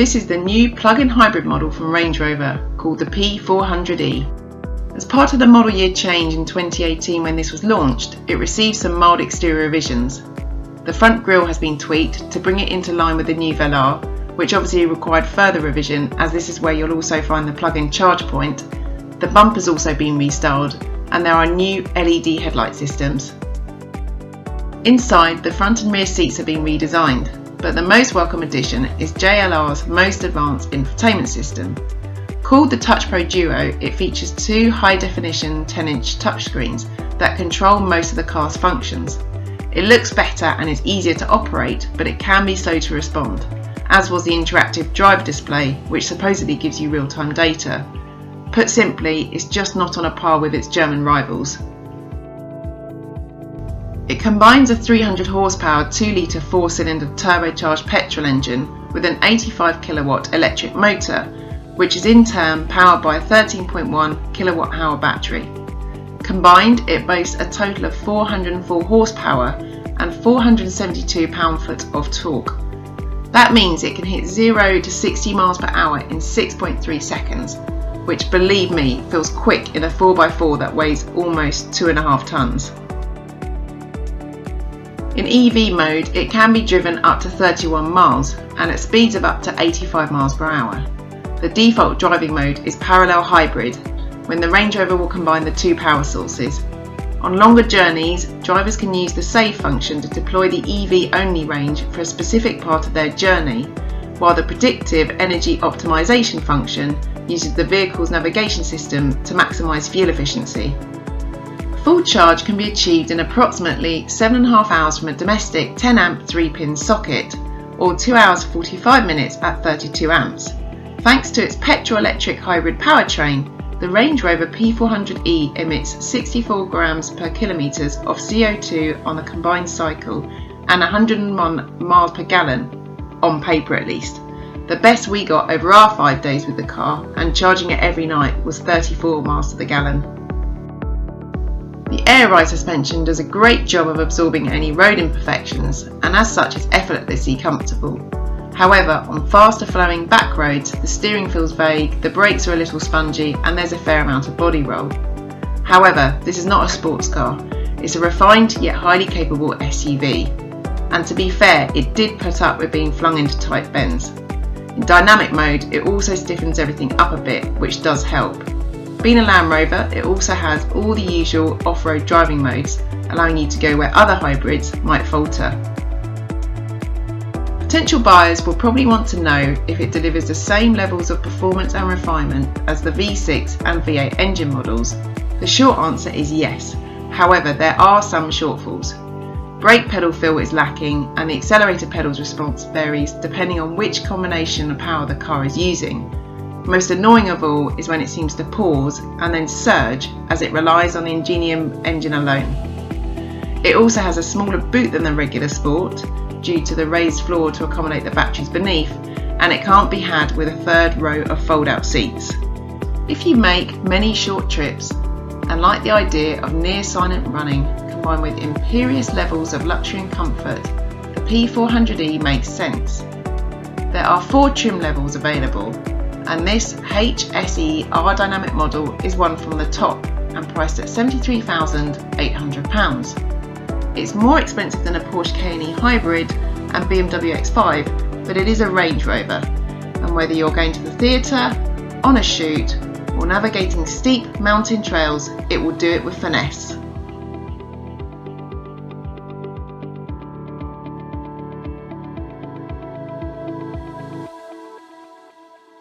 This is the new plug-in hybrid model from Range Rover called the P400e. As part of the model year change in 2018 when this was launched, it received some mild exterior revisions. The front grille has been tweaked to bring it into line with the new Velar, which obviously required further revision as this is where you'll also find the plug-in charge point. The bumper's also been restyled and there are new LED headlight systems. Inside, the front and rear seats have been redesigned, but the most welcome addition is JLR's most advanced infotainment system. Called the Touch Pro Duo, it features two high-definition 10-inch touchscreens that control most of the car's functions. It looks better and is easier to operate, but it can be slow to respond, as was the interactive driver display, which supposedly gives you real-time data. Put simply, it's just not on a par with its German rivals. It combines a 300 horsepower 2-litre 4-cylinder turbocharged petrol engine with an 85 kilowatt electric motor, which is in turn powered by a 13.1 kilowatt hour battery. Combined, it boasts a total of 404 horsepower and 472 pound-foot of torque. That means it can hit 0 to 60 miles per hour in 6.3 seconds, which, believe me, feels quick in a 4x4 that weighs almost 2.5 tons. In EV mode, it can be driven up to 31 miles and at speeds of up to 85 miles per hour. The default driving mode is parallel hybrid, when the Range Rover will combine the two power sources. On longer journeys, drivers can use the save function to deploy the EV-only range for a specific part of their journey, while the predictive energy optimization function uses the vehicle's navigation system to maximise fuel efficiency. Full charge can be achieved in approximately 7.5 hours from a domestic 10 amp 3-pin socket, or 2 hours 45 minutes at 32 amps. Thanks to its petrol-electric hybrid powertrain, the Range Rover P400e emits 64 grams per kilometres of CO2 on the combined cycle and 101 miles per gallon, on paper at least. The best we got over our 5 days with the car, and charging it every night, was 34 miles to the gallon. The air ride suspension does a great job of absorbing any road imperfections and as such is effortlessly comfortable. However, on faster flowing back roads, the steering feels vague, the brakes are a little spongy and there's a fair amount of body roll. However, this is not a sports car, it's a refined yet highly capable SUV. And to be fair, it did put up with being flung into tight bends. In dynamic mode, it also stiffens everything up a bit, which does help. Being a Land Rover, it also has all the usual off-road driving modes, allowing you to go where other hybrids might falter. Potential buyers will probably want to know if it delivers the same levels of performance and refinement as the V6 and V8 engine models. The short answer is yes, however there are some shortfalls. Brake pedal feel is lacking and the accelerator pedal's response varies depending on which combination of power the car is using. Most annoying of all is when it seems to pause and then surge as it relies on the Ingenium engine alone. It also has a smaller boot than the regular Sport due to the raised floor to accommodate the batteries beneath, and it can't be had with a third row of fold-out seats. If you make many short trips and like the idea of near silent running combined with imperious levels of luxury and comfort, the P400e makes sense. There are 4 trim levels available, and this HSE R Dynamic model is one from the top and priced at £73,800. It's more expensive than a Porsche Cayenne hybrid and BMW X5, but it is a Range Rover, and whether you're going to the theatre, on a shoot, or navigating steep mountain trails, it will do it with finesse.